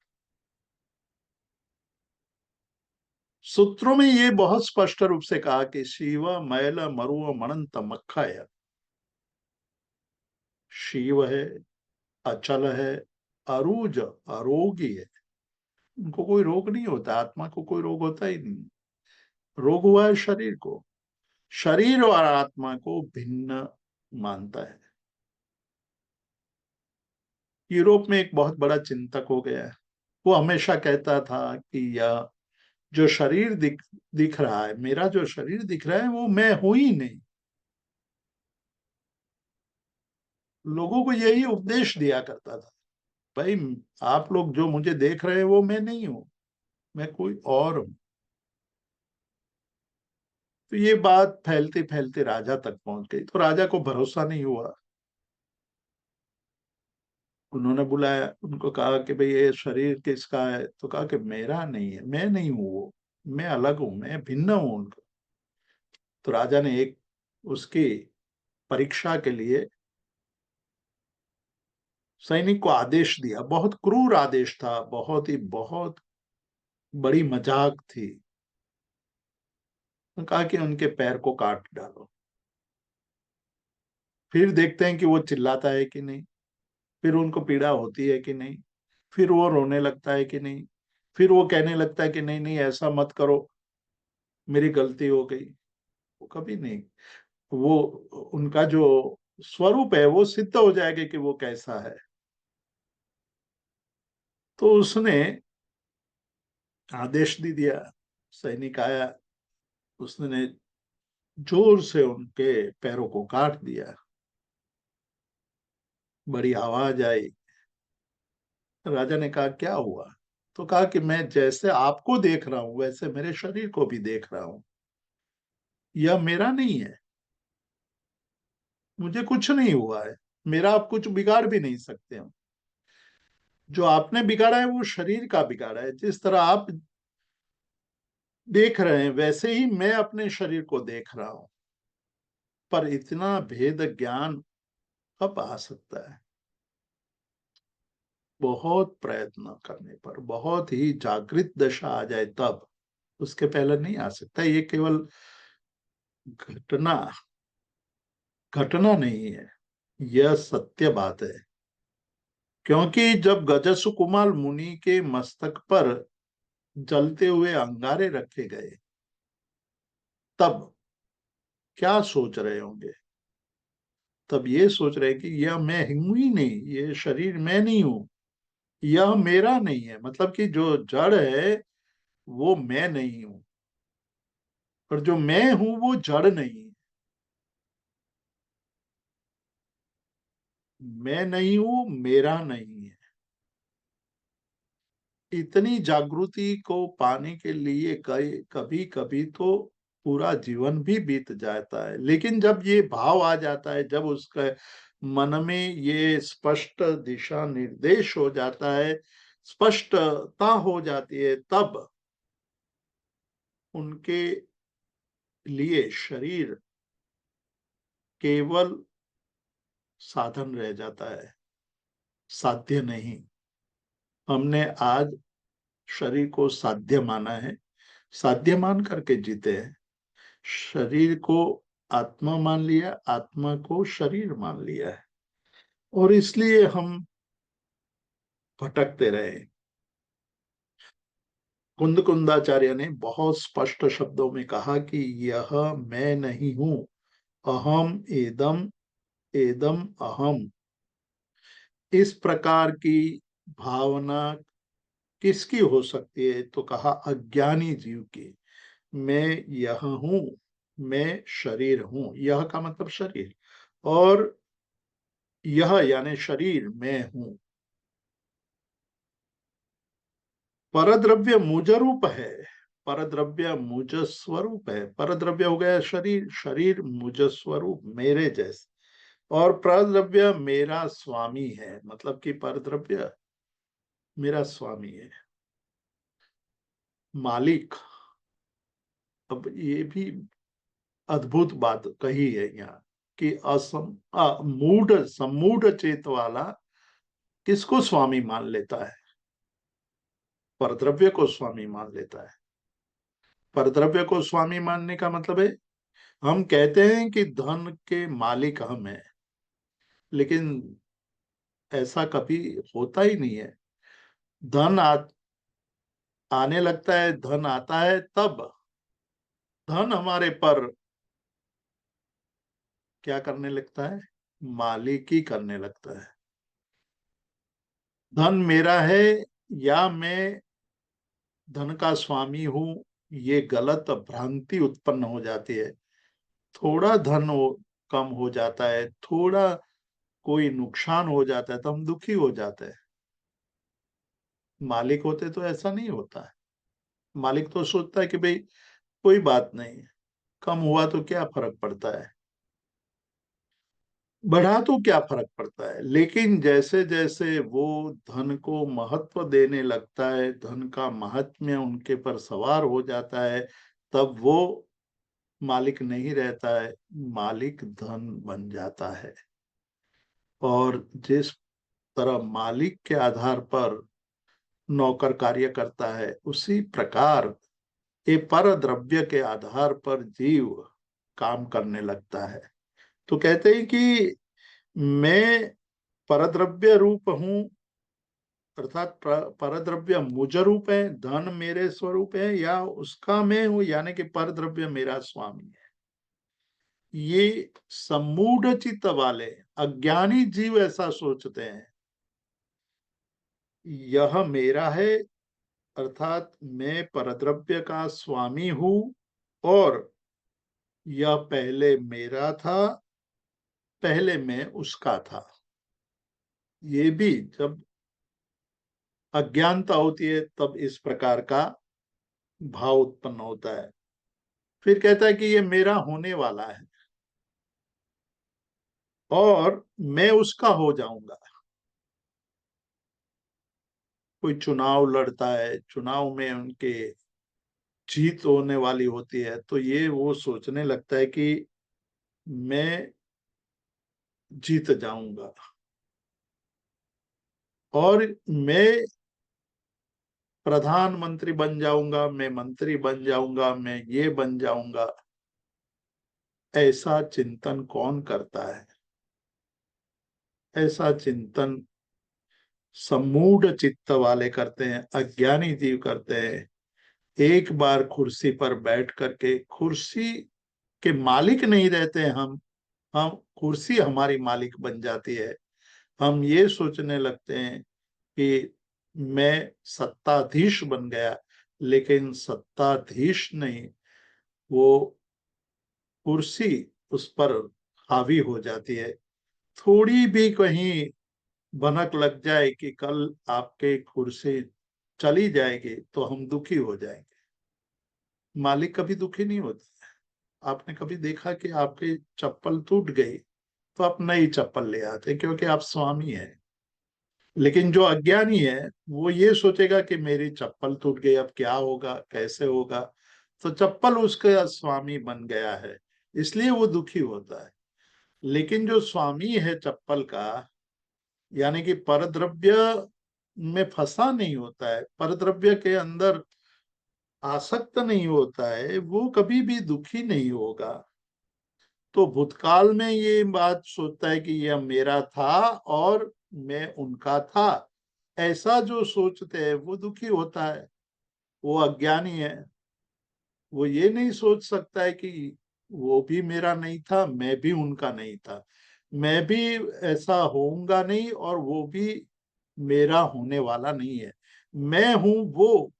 सूत्रों में ये बहुत स्पष्ट रूप से कहा कि शिव मैल मरुव मणंत मक्खय, शिव है, अचल है, अरूज अरोगी है, उनको कोई रोग नहीं होता, आत्मा को कोई रोग होता ही नहीं। रोग हुआ है शरीर को, शरीर और आत्मा को भिन्न मानता है। यूरोप में एक बहुत बड़ा चिंतक हो गया है, वो हमेशा कहता था कि यह जो शरीर दिख रहा है, मेरा जो शरीर दिख रहा है, वो मैं हूं ही नहीं। लोगों को यही उपदेश दिया करता था, भाई आप लोग जो मुझे देख रहे हैं वो मैं नहीं हूं, मैं कोई और हूं। तो ये बात फैलते फैलते राजा तक पहुंच गई, तो राजा को भरोसा नहीं हुआ। उन्होंने बुलाया, उनको कहा कि भाई ये शरीर किसका है, तो कहा कि मेरा नहीं है, मैं नहीं हूं वो, मैं अलग हूं, मैं भिन्न हूं उनका। तो राजा ने एक उसकी परीक्षा के लिए सैनिक को आदेश दिया, बहुत क्रूर आदेश था, बहुत बड़ी मजाक थी। कहा कि उनके पैर को काट डालो, फिर देखते हैं कि वो चिल्लाता है कि नहीं, फिर उनको पीड़ा होती है कि नहीं, फिर वो रोने लगता है कि नहीं, फिर वो कहने लगता है कि नहीं नहीं ऐसा मत करो, मेरी गलती हो गई। वो कभी नहीं, वो उनका जो स्वरूप है वो सिद्ध हो जाएगा कि वो कैसा है। तो उसने आदेश दे दिया, सैनिक आया, उसने जोर से उनके पैरों को काट दिया, बड़ी आवाज आई। राजा ने कहा क्या हुआ, तो कहा कि मैं जैसे आपको देख रहा हूं वैसे मेरे शरीर को भी देख रहा हूं, यह मेरा नहीं है, मुझे कुछ नहीं हुआ है, मेरा आप कुछ बिगाड़ भी नहीं सकते हो। जो आपने बिगाड़ा है वो शरीर का बिगाड़ा है, जिस तरह आप देख रहे हैं वैसे ही मैं अपने शरीर को देख रहा हूं। पर इतना भेद ज्ञान कब आ सकता है? बहुत प्रयत्न करने पर, बहुत ही जागृत दशा आ जाए तब, उसके पहले नहीं आ सकता। ये केवल घटना घटना नहीं है, यह सत्य बात है। क्योंकि जब गजस कुमार मुनि के मस्तक पर जलते हुए अंगारे रखे गए, तब क्या सोच रहे होंगे? तब ये सोच रहे कि यह मैं हूं ही नहीं, ये शरीर मैं नहीं हूं, यह मेरा नहीं है। मतलब कि जो जड़ है वो मैं नहीं हूं, और जो मैं हूं वो जड़ नहीं है। मैं नहीं हूं, मेरा नहीं है। इतनी जागृति को पाने के लिए कभी कभी तो पूरा जीवन भी बीत जाता है। लेकिन जब ये भाव आ जाता है, जब उसका मन में ये स्पष्ट दिशा निर्देश हो जाता है, स्पष्टता हो जाती है, तब उनके लिए शरीर केवल साधन रह जाता है, साध्य नहीं। हमने आज शरीर को साध्य माना है, साध्य मान करके जीते हैं। शरीर को आत्मा मान लिया, आत्मा को शरीर मान लिया है, और इसलिए हम भटकते रहे। कुंद कुंदाचार्य ने बहुत स्पष्ट शब्दों में कहा कि यह मैं नहीं हूं, अहम एदम, एदम अहम। इस प्रकार की भावना किसकी हो सकती है? तो कहा अज्ञानी जीव की। मैं यह हूं, मैं शरीर हूं, यह का मतलब शरीर, और यह यानी शरीर मैं हूं। परद्रव्य मुझ रूप है, परद्रव्य मुझ स्वरूप है। परद्रव्य हो गया शरीर, शरीर मुझ स्वरूप मेरे जैसे, और परद्रव्य मेरा स्वामी है। मतलब कि परद्रव्य मेरा स्वामी है, मालिक। अब ये भी अद्भुत बात कही है यहाँ कि मूढ़ सम्मूढ़ चेत वाला किसको स्वामी मान लेता है? परद्रव्य को स्वामी मान लेता है। परद्रव्य को स्वामी मानने का मतलब है, हम कहते हैं कि धन के मालिक हम हैं, लेकिन ऐसा कभी होता ही नहीं है। धन आने लगता है, धन आता है, तब धन हमारे पर क्या करने लगता है? मालिकी करने लगता है। धन मेरा है या मैं धन का स्वामी हूं, ये गलत भ्रांति उत्पन्न हो जाती है। थोड़ा धन कम हो जाता है, थोड़ा कोई नुकसान हो जाता है, तो हम दुखी हो जाते हैं। मालिक होते तो ऐसा नहीं होता है। मालिक तो सोचता है कि भाई कोई बात नहीं, कम हुआ तो क्या फर्क पड़ता है, बढ़ा तो क्या फर्क पड़ता है। लेकिन जैसे जैसे वो धन को महत्व देने लगता है, धन का महात्म्य उनके पर सवार हो जाता है, तब वो मालिक नहीं रहता है, मालिक धन बन जाता है। और जिस तरह मालिक के आधार पर नौकर कार्य करता है, उसी प्रकार ये पर द्रव्य के आधार पर जीव काम करने लगता है। तो कहते हैं कि मैं परद्रव्य रूप हूं, अर्थात परद्रव्य मुझ रूप है, धन मेरे स्वरूप है, या उसका मैं हूं, यानी कि परद्रव्य मेरा स्वामी है। ये सम्मूढ़ चित्त वाले अज्ञानी जीव ऐसा सोचते हैं, यह मेरा है, अर्थात मैं परद्रव्य का स्वामी हूं, और यह पहले मेरा था, पहले मैं उसका था। ये भी जब अज्ञानता होती है तब इस प्रकार का भाव उत्पन्न होता है। फिर कहता है कि ये मेरा होने वाला है और मैं उसका हो जाऊंगा। कोई चुनाव लड़ता है, चुनाव में उनके जीत होने वाली होती है, तो ये वो सोचने लगता है कि मैं जीत जाऊंगा, और मैं प्रधानमंत्री बन जाऊंगा, मैं मंत्री बन जाऊंगा, मैं ये बन जाऊंगा। ऐसा चिंतन कौन करता है? ऐसा चिंतन सम्मूढ़ चित्त वाले करते हैं, अज्ञानी जीव करते हैं। एक बार कुर्सी पर बैठ करके, कुर्सी के मालिक नहीं रहते हम कुर्सी हमारी मालिक बन जाती है। हम ये सोचने लगते हैं कि मैं सत्ताधीश बन गया, लेकिन सत्ताधीश नहीं, वो कुर्सी उस पर हावी हो जाती है। थोड़ी भी कहीं भनक लग जाए कि कल आपके कुर्सी चली जाएगी तो हम दुखी हो जाएंगे। मालिक कभी दुखी नहीं होते। आपने कभी देखा कि आपकी चप्पल टूट गई तो आप नई चप्पल ले आते, क्योंकि आप स्वामी हैं। लेकिन जो अज्ञानी है वो ये सोचेगा कि मेरी चप्पल टूट गई, अब क्या होगा, कैसे होगा। तो चप्पल उसका स्वामी बन गया है, इसलिए वो दुखी होता है। लेकिन जो स्वामी है चप्पल का, यानी कि परद्रव्य में फंसा नहीं होता है, परद्रव्य के अंदर आसक्त नहीं होता है, वो कभी भी दुखी नहीं होगा। तो भूतकाल में ये बात सोचता है कि यह मेरा था और मैं उनका था, ऐसा जो सोचते हैं वो दुखी होता है, वो अज्ञानी है। वो ये नहीं सोच सकता है कि वो भी मेरा नहीं था, मैं भी उनका नहीं था, मैं भी ऐसा होऊंगा नहीं और वो भी मेरा होने वाला नहीं है। मैं हूं वो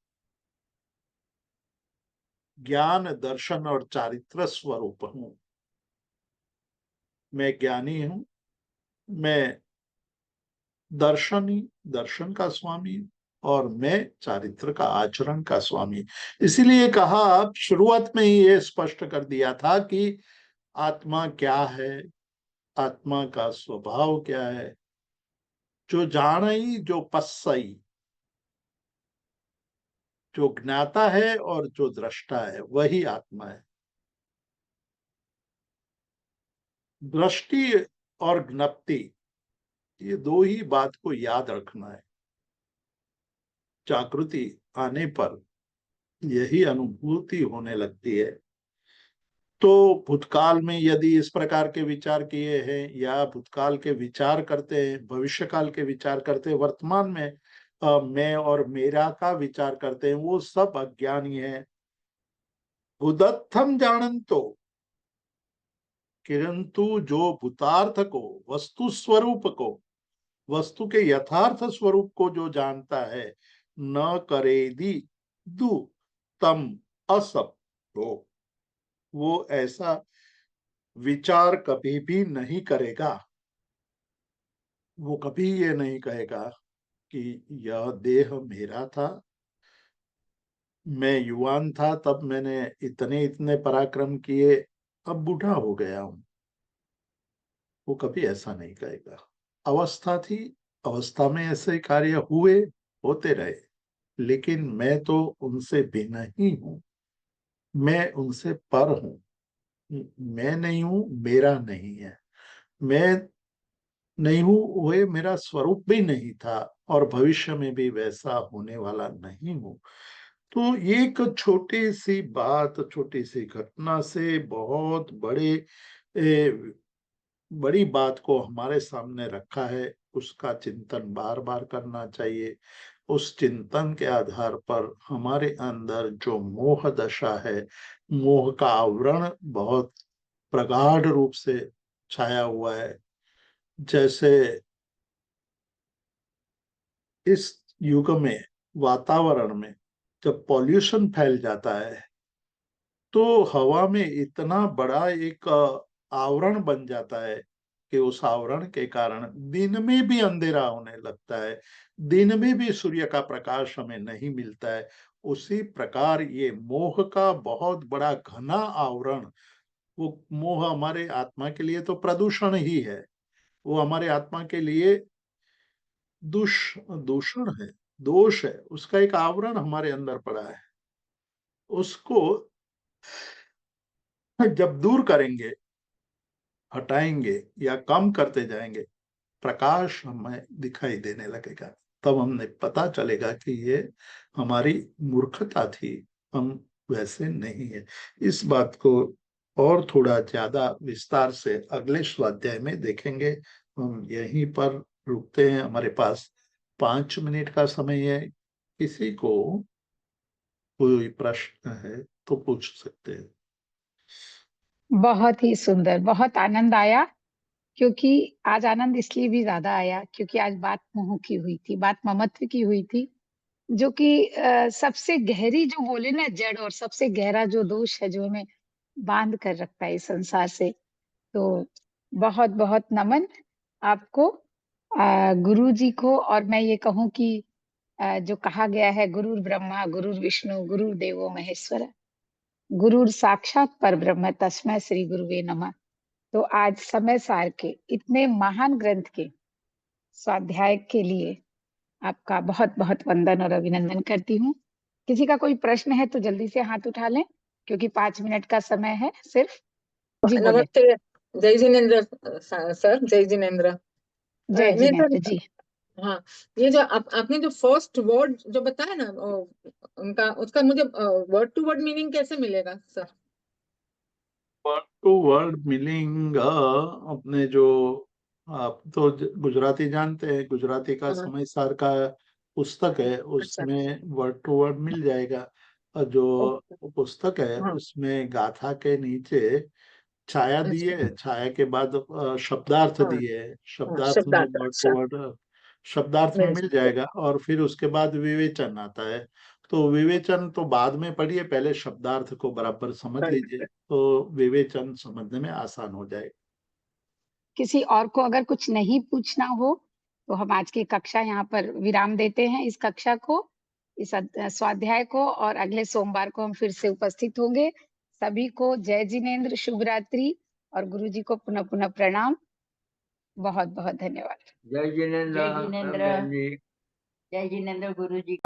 ज्ञान दर्शन और चारित्र स्वरूप हूं। मैं ज्ञानी हूं, मैं दर्शनी दर्शन का स्वामी, और मैं चारित्र का आचरण का स्वामी। इसीलिए कहा, आप शुरुआत में ही ये स्पष्ट कर दिया था कि आत्मा क्या है, आत्मा का स्वभाव क्या है। जो जानई जो पस्सई, जो ज्ञाता है और जो दृष्टा है, वही आत्मा है। दृष्टि और ज्ञप्ति, ये दो ही बात को याद रखना है। जागृति आने पर यही अनुभूति होने लगती है। तो भूतकाल में यदि इस प्रकार के विचार किए हैं, या भूतकाल के विचार करते हैं, भविष्य काल के विचार करते हैं, वर्तमान में मैं और मेरा का विचार करते हैं, वो सब अज्ञानी है। बुद्धत्थम जानन्तो, किंतु जो भूतार्थ को, वस्तु स्वरूप को, वस्तु के यथार्थ स्वरूप को जो जानता है, न करेदि दु तम असत, तो वो ऐसा विचार कभी भी नहीं करेगा। वो कभी ये नहीं कहेगा कि यह देह मेरा था, मैं युवान था तब मैंने इतने इतने पराक्रम किए, अब बूढ़ा हो गया हूं। वो कभी ऐसा नहीं कहेगा। अवस्था थी, अवस्था में ऐसे कार्य हुए, होते रहे, लेकिन मैं तो उनसे भिन्न ही हूं, मैं उनसे पर हूं। मैं नहीं हूं, मेरा नहीं है। मैं नहीं हूं, वह मेरा स्वरूप भी नहीं था, और भविष्य में भी वैसा होने वाला नहीं हूं। तो ये एक छोटी सी बात, छोटी सी घटना से बहुत बड़ी बात को हमारे सामने रखा है। उसका चिंतन बार बार करना चाहिए। उस चिंतन के आधार पर हमारे अंदर जो मोह दशा है, मोह का आवरण बहुत प्रगाढ़ रूप से छाया हुआ है। जैसे इस युग में, वातावरण में जब पॉल्यूशन फैल जाता है, तो हवा में इतना बड़ा एक आवरण बन जाता है कि उस आवरण के कारण दिन में भी अंधेरा होने लगता है, दिन में भी सूर्य का प्रकाश हमें नहीं मिलता है। उसी प्रकार ये मोह का बहुत बड़ा घना आवरण, वो मोह हमारे आत्मा के लिए तो प्रदूषण ही है, वो हमारे आत्मा के लिए दूषण है, दोष है। उसका एक आवरण हमारे अंदर पड़ा है। उसको जब दूर करेंगे, हटाएंगे या कम करते जाएंगे, प्रकाश हमें दिखाई देने लगेगा। तब हमने पता चलेगा कि ये हमारी मूर्खता थी, हम वैसे नहीं है। इस बात को और थोड़ा ज्यादा विस्तार से अगले स्वाध्याय में देखेंगे। हम यहीं पर रुकते हैं, हमारे पास 5 मिनट का समय है। किसी को कोई प्रश्न है तो पूछ सकते हैं। बहुत ही सुंदर, बहुत आनंद आया, क्योंकि आज आनंद इसलिए भी ज्यादा आया क्योंकि आज बात मोह की हुई थी, बात ममत्व की हुई थी, जो कि सबसे गहरी जो बोले ना जड़, और सबसे गहरा जो दोष है जो हमें बांध कर रखता है इस संसार से। तो बहुत बहुत नमन आपको, गुरु जी को। और मैं ये कहूँ कि जो कहा गया है, गुरुर ब्रह्मा गुरुर विष्णु गुरुर देवो महेश्वर, गुरुर साक्षात परब्रह्म तस्मै श्री गुरुवे नमः। तो आज समय सार के इतने महान ग्रंथ के स्वाध्याय के लिए आपका बहुत बहुत वंदन और अभिनंदन करती हूँ। किसी का कोई प्रश्न है तो जल्दी से हाथ उठा लें, क्योंकि 5 मिनट का समय है सिर्फ। जी बोले। नमस्ते। जय जिनेन्द्र सर, जय जिनेन्द्र। जय मैं जिनेन्द्र सर, जी। हाँ, ये जो आपने जो फर्स्ट वर्ड जो बताया ना, उनका उसका मुझे वर्ड टू वर्ड मीनिंग कैसे मिलेगा sir? Word to word meaning अपने जो, आप तो गुजराती जानते हैं, गुजराती का हाँ, समय सार का पुस्तक है, अच्छा, उसमें वर्ड टू वर्ड मिल जाएगा। और जो ओके, पुस्तक है हाँ, उसमें गाथा के नीचे छाया दी अच्छा, है, छाया के बाद शब्दार्थ हाँ, दिए है, हाँ, शब्दार्थ में शब्दार्थ, वर्ड अच्छा, टू वर्ड शब्दार्थ में मिल मिल जाएगा। जाएगा। और फिर उसके बाद विवेचन आता है, तो विवेचन तो बाद में पढ़िए, पहले शब्दार्थ को बराबर समझ लीजिए, तो विवेचन समझने में आसान हो जाएगा। किसी और को अगर कुछ नहीं पूछना हो तो हम आज की कक्षा यहाँ पर विराम देते हैं, इस कक्षा को, इस स्वाध्याय को, और अगले सोमवार को हम फिर से उपस्थित होंगे। सभी को जय जिनेन्द्र, शुभ रात्रि, और गुरु जी को पुनः पुनः प्रणाम। बहुत बहुत धन्यवाद। जय जिनेन्द्र। जय जिनेन्द्र। बहन जी। जय जिनेन्द्र गुरु जी।